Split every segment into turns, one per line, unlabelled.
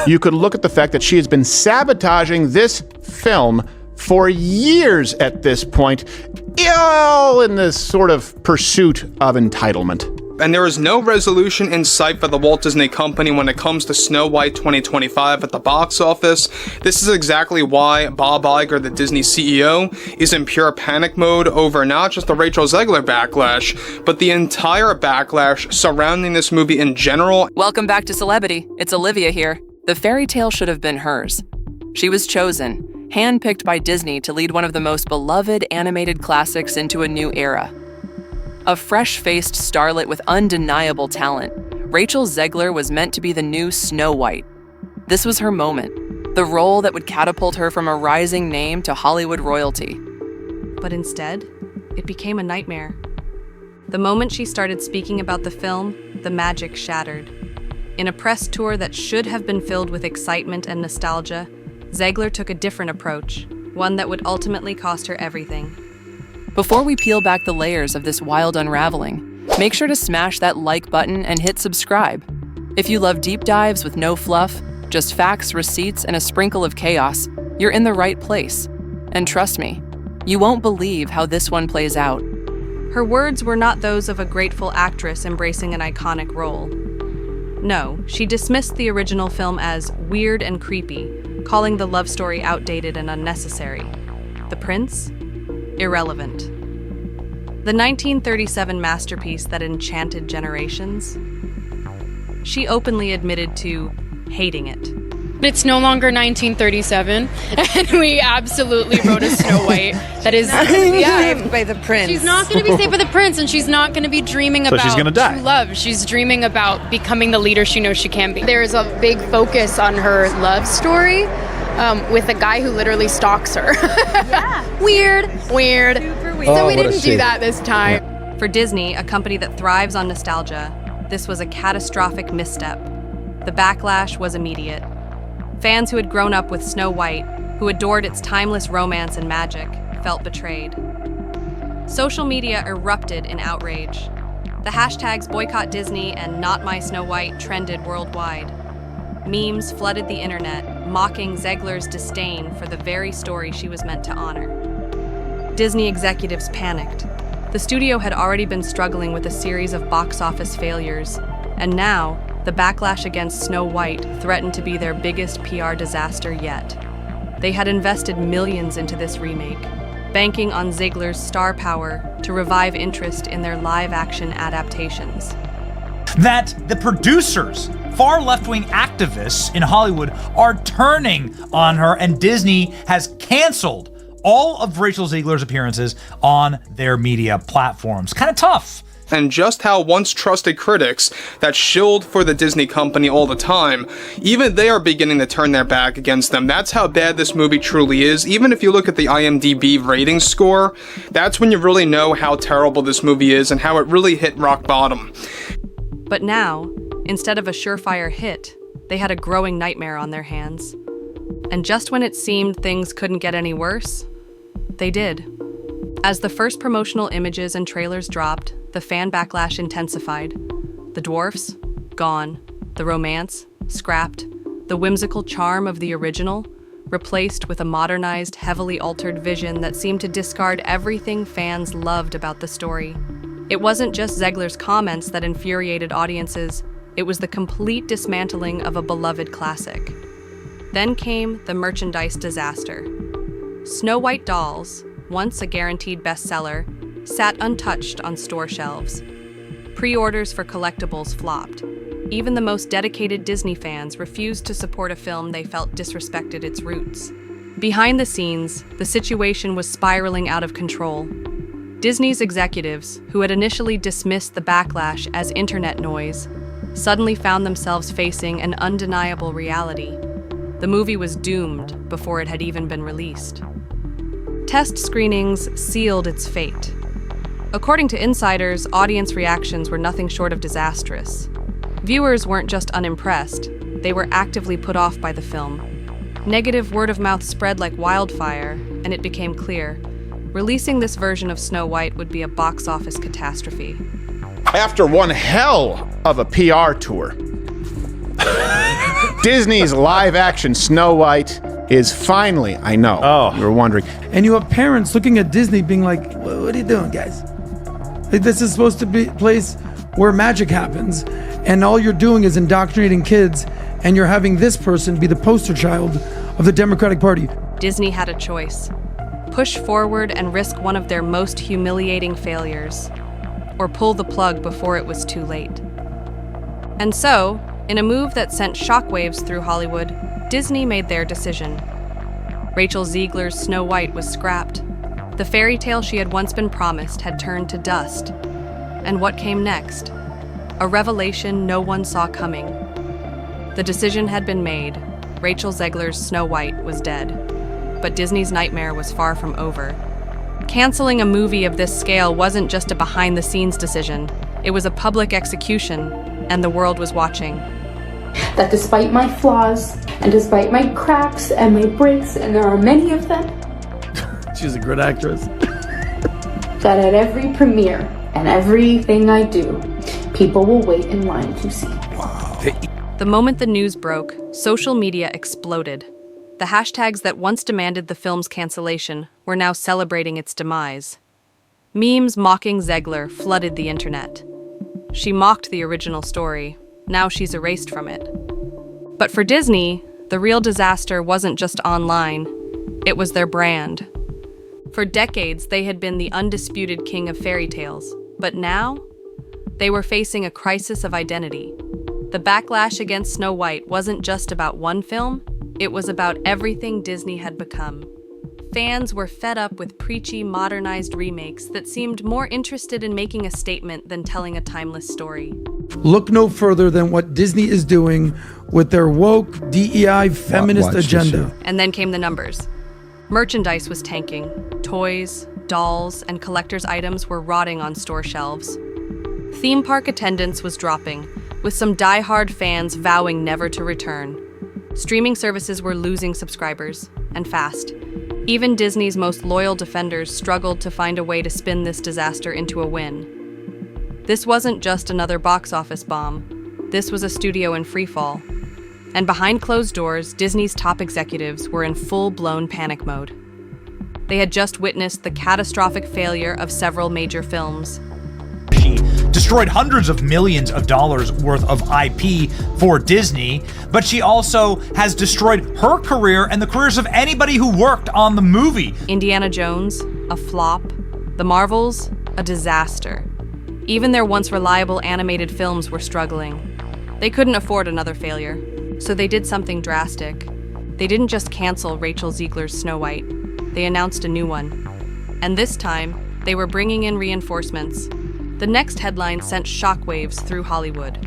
you could look at the fact that she has been sabotaging this film for years at this point, all in this sort of pursuit of entitlement.
And there is no resolution in sight for the Walt Disney Company when it comes to Snow White 2025 at the box office. This is exactly why Bob Iger, the Disney CEO, is in pure panic mode over not just the Rachel Zegler backlash, but the entire backlash surrounding this movie in general.
Welcome back to Celebrity. It's Olivia here. The fairy tale should have been hers. She was chosen, handpicked by Disney to lead one of the most beloved animated classics into a new era. A fresh-faced starlet with undeniable talent, Rachel Zegler was meant to be the new Snow White. This was her moment, the role that would catapult her from a rising name to Hollywood royalty.
But instead, it became a nightmare. The moment she started speaking about the film, the magic shattered. In a press tour that should have been filled with excitement and nostalgia, Zegler took a different approach, one that would ultimately cost her everything.
Before we peel back the layers of this wild unraveling, make sure to smash that like button and hit subscribe. If you love deep dives with no fluff, just facts, receipts, and a sprinkle of chaos, you're in the right place. And trust me, you won't believe how this one plays out.
Her words were not those of a grateful actress embracing an iconic role. No, she dismissed the original film as weird and creepy, calling the love story outdated and unnecessary. The prince? Irrelevant. The 1937 masterpiece that enchanted generations? She openly admitted to hating it.
It's no longer 1937, and we absolutely wrote a Snow White that is
saved by the prince.
She's not going to be saved by the prince, and she's not going to be dreaming about
she's gonna die.
true love. She's dreaming about becoming the leader she knows she can be. There's a big focus on her love story with a guy who literally stalks her. Yeah. Weird.
Super weird.
So we didn't do that this time.
Yeah. For Disney, a company that thrives on nostalgia, this was a catastrophic misstep. The backlash was immediate. Fans who had grown up with Snow White, who adored its timeless romance and magic, felt betrayed. Social media erupted in outrage. The hashtags Boycott Disney and Not My Snow White trended worldwide. Memes flooded the internet, mocking Zegler's disdain for the very story she was meant to honor. Disney executives panicked. The studio had already been struggling with a series of box office failures, and now, the backlash against Snow White threatened to be their biggest PR disaster yet. They had invested millions into this remake, banking on Zegler's star power to revive interest in their live-action adaptations.
That the producers, far left-wing activists in Hollywood, are turning on her, and Disney has canceled all of Rachel Zegler's appearances on their media platforms. Kind of tough.
And just how once trusted critics that shilled for the Disney Company all the time, even they are beginning to turn their back against them. That's how bad this movie truly is. Even if you look at the IMDb rating score, that's when you really know how terrible this movie is and how it really hit rock bottom.
But now, instead of a surefire hit, they had a growing nightmare on their hands. And just when it seemed things couldn't get any worse, they did. As the first promotional images and trailers dropped, the fan backlash intensified. The dwarfs? Gone. The romance? Scrapped. The whimsical charm of the original? Replaced with a modernized, heavily altered vision that seemed to discard everything fans loved about the story. It wasn't just Zegler's comments that infuriated audiences, it was the complete dismantling of a beloved classic. Then came the merchandise disaster. Snow White dolls, once a guaranteed bestseller, sat untouched on store shelves. Pre-orders for collectibles flopped. Even the most dedicated Disney fans refused to support a film they felt disrespected its roots. Behind the scenes, the situation was spiraling out of control. Disney's executives, who had initially dismissed the backlash as internet noise, suddenly found themselves facing an undeniable reality. The movie was doomed before it had even been released. Test screenings sealed its fate. According to insiders, audience reactions were nothing short of disastrous. Viewers weren't just unimpressed, they were actively put off by the film. Negative word of mouth spread like wildfire, and it became clear, releasing this version of Snow White would be a box office catastrophe.
After one hell of a PR tour, Disney's live-action Snow White is finally, I know, you were wondering.
And you have parents looking at Disney being like, what are you doing, guys? Like, this is supposed to be a place where magic happens, and all you're doing is indoctrinating kids, and you're having this person be the poster child of the Democratic Party.
Disney had a choice. Push forward and risk one of their most humiliating failures, or pull the plug before it was too late. And so, in a move that sent shockwaves through Hollywood, Disney made their decision. Rachel Zegler's Snow White was scrapped. The fairy tale she had once been promised had turned to dust. And what came next? A revelation no one saw coming. The decision had been made. Rachel Zegler's Snow White was dead. But Disney's nightmare was far from over. Canceling a movie of this scale wasn't just a behind-the-scenes decision. It was a public execution, and the world was watching.
That despite my flaws, and despite my cracks and my breaks, and there are many of them,
She's a good actress.
that at every premiere and everything I do, people will wait in line to see.
The moment the news broke, social media exploded. The hashtags that once demanded the film's cancellation were now celebrating its demise. Memes mocking Zegler flooded the internet. She mocked the original story. Now she's erased from it. But for Disney, the real disaster wasn't just online. It was their brand. For decades, they had been the undisputed king of fairy tales. But now, they were facing a crisis of identity. The backlash against Snow White wasn't just about one film, it was about everything Disney had become. Fans were fed up with preachy, modernized remakes that seemed more interested in making a statement than telling a timeless story.
Look no further than what Disney is doing with their woke, DEI, feminist agenda.
And then came the numbers. Merchandise was tanking. Toys, dolls, and collector's items were rotting on store shelves. Theme park attendance was dropping, with some die-hard fans vowing never to return. Streaming services were losing subscribers, and fast. Even Disney's most loyal defenders struggled to find a way to spin this disaster into a win. This wasn't just another box office bomb. This was a studio in freefall. And behind closed doors, Disney's top executives were in full-blown panic mode. They had just witnessed the catastrophic failure of several major films.
She destroyed hundreds of millions of dollars worth of IP for Disney, but she also has destroyed her career and the careers of anybody who worked on the movie.
Indiana Jones, a flop. The Marvels, a disaster. Even their once reliable animated films were struggling. They couldn't afford another failure, so they did something drastic. They didn't just cancel Rachel Zegler's Snow White. They announced a new one. And this time, they were bringing in reinforcements. The next headline sent shockwaves through Hollywood.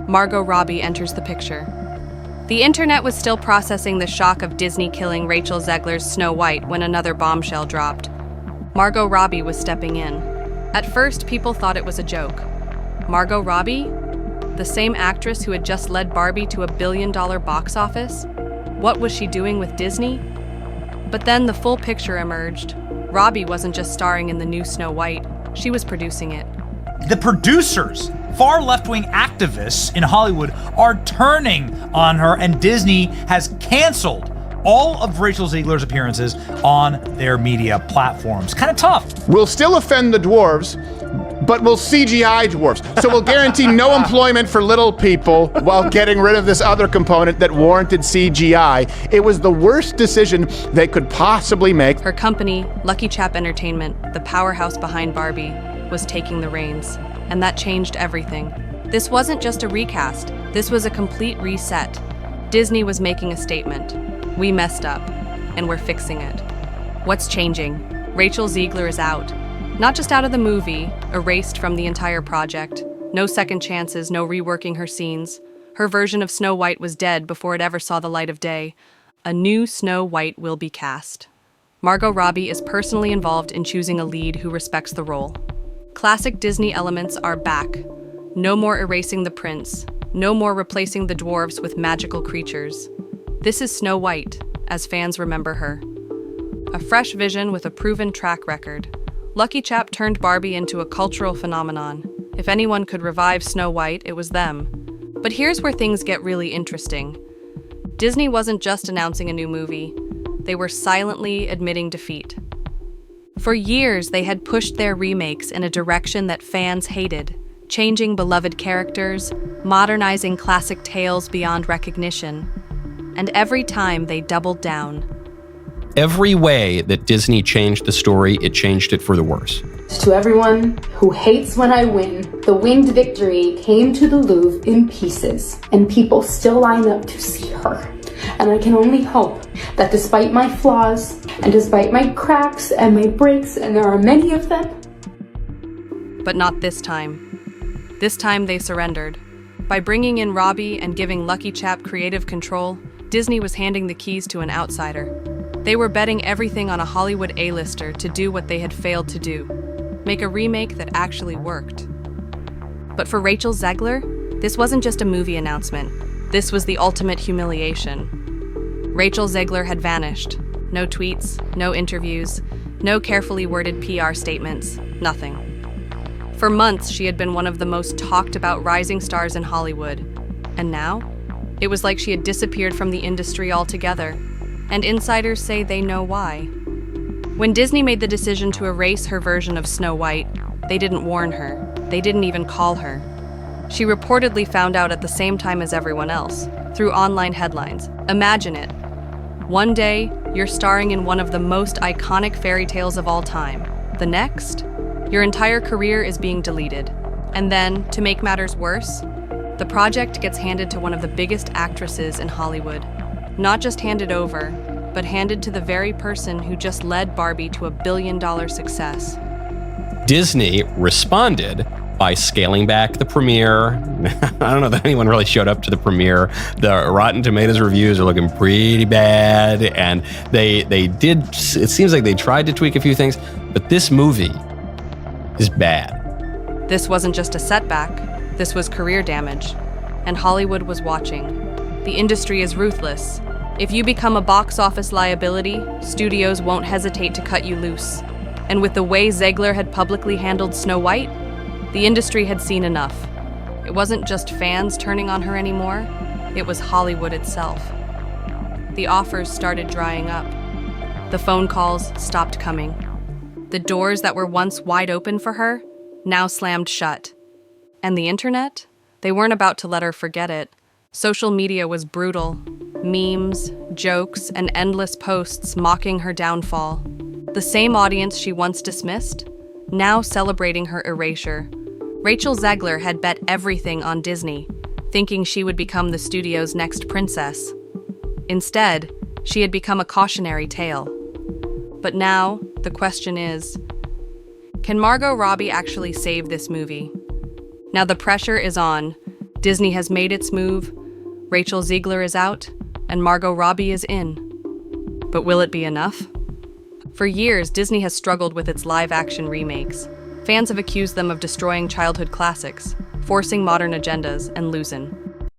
Margot Robbie enters the picture. The internet was still processing the shock of Disney killing Rachel Zegler's Snow White when another bombshell dropped. Margot Robbie was stepping in. At first, people thought it was a joke. Margot Robbie? The same actress who had just led Barbie to $1 billion box office? What was she doing with Disney? But then the full picture emerged. Robbie wasn't just starring in the new Snow White, she was producing it.
The producers, far left-wing activists in Hollywood, are turning on her, and Disney has canceled all of Rachel Zegler's appearances on their media platforms. Kind of tough.
We'll still offend the dwarves, but we'll CGI dwarves. So we'll guarantee no employment for little people while getting rid of this other component that warranted CGI. It was the worst decision they could possibly make.
Her company, Lucky Chap Entertainment, the powerhouse behind Barbie, was taking the reins, and that changed everything. This wasn't just a recast, this was a complete reset. Disney was making a statement. We messed up, and we're fixing it. What's changing? Rachel Zegler is out. Not just out of the movie, erased from the entire project. No second chances, no reworking her scenes. Her version of Snow White was dead before it ever saw the light of day. A new Snow White will be cast. Margot Robbie is personally involved in choosing a lead who respects the role. Classic Disney elements are back. No more erasing the prince. No more replacing the dwarves with magical creatures. This is Snow White, as fans remember her. A fresh vision with a proven track record. Lucky Chap turned Barbie into a cultural phenomenon. If anyone could revive Snow White, it was them. But here's where things get really interesting. Disney wasn't just announcing a new movie, they were silently admitting defeat. For years, they had pushed their remakes in a direction that fans hated, changing beloved characters, modernizing classic tales beyond recognition. And every time they doubled down.
Every way that Disney changed the story, it changed it for the worse.
To everyone who hates when I win, the winged victory came to the Louvre in pieces, and people still line up to see her. And I can only hope that despite my flaws, and despite my cracks and my breaks, and there are many of them.
But not this time. This time they surrendered. By bringing in Robbie and giving Lucky Chap creative control, Disney was handing the keys to an outsider. They were betting everything on a Hollywood A-lister to do what they had failed to do. Make a remake that actually worked. But for Rachel Zegler, this wasn't just a movie announcement. This was the ultimate humiliation. Rachel Zegler had vanished. No tweets, no interviews, no carefully worded PR statements, nothing. For months, she had been one of the most talked about rising stars in Hollywood. And now, it was like she had disappeared from the industry altogether. And insiders say they know why. When Disney made the decision to erase her version of Snow White, they didn't warn her. They didn't even call her. She reportedly found out at the same time as everyone else, through online headlines. Imagine it. One day, you're starring in one of the most iconic fairy tales of all time. The next, your entire career is being deleted. And then, to make matters worse, the project gets handed to one of the biggest actresses in Hollywood. Not just handed over, but handed to the very person who just led Barbie to $1 billion success.
Disney responded by scaling back the premiere. I don't know that anyone really showed up to the premiere. The Rotten Tomatoes reviews are looking pretty bad, and they did, it seems like they tried to tweak a few things, but this movie is bad.
This wasn't just a setback, this was career damage, and Hollywood was watching. The industry is ruthless. If you become a box office liability, studios won't hesitate to cut you loose. And with the way Zegler had publicly handled Snow White, the industry had seen enough. It wasn't just fans turning on her anymore, it was Hollywood itself. The offers started drying up. The phone calls stopped coming. The doors that were once wide open for her now slammed shut. And the internet? They weren't about to let her forget it. Social media was brutal. Memes, jokes, and endless posts mocking her downfall. The same audience she once dismissed, now celebrating her erasure. Rachel Zegler had bet everything on Disney, thinking she would become the studio's next princess. Instead, she had become a cautionary tale. But now, the question is, can Margot Robbie actually save this movie? Now the pressure is on. Disney has made its move, Rachel Zegler is out, and Margot Robbie is in. But will it be enough? For years, Disney has struggled with its live-action remakes. Fans have accused them of destroying childhood classics, forcing modern agendas, and losing.